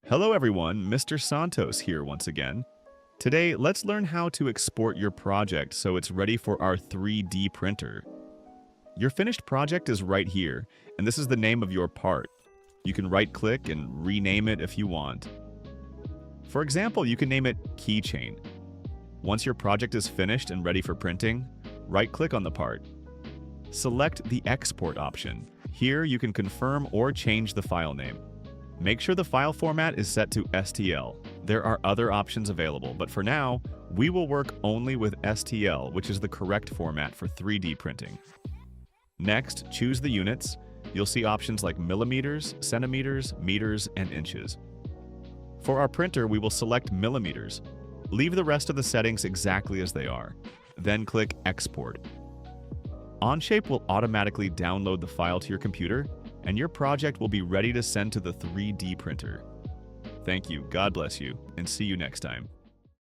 Hello everyone, Mr. Santos here once again. Today, let's learn how to export your project so it's ready for our 3D printer. Your finished project is right here, and this is the name of your part. You can right-click and rename it if you want. For example, you can name it Keychain. Once your project is finished and ready for printing, right-click on the part. Select the Export option. Here you can confirm or change the file name. Make sure the file format is set to STL. There are other options available, but for now, we will work only with STL, which is the correct format for 3D printing. Next, choose the units. You'll see options like millimeters, centimeters, meters, and inches. For our printer, we will select millimeters. Leave the rest of the settings exactly as they are. Then click Export. Onshape will automatically download the file to your computer, and your project will be ready to send to the 3D printer. Thank you, God bless you, and see you next time.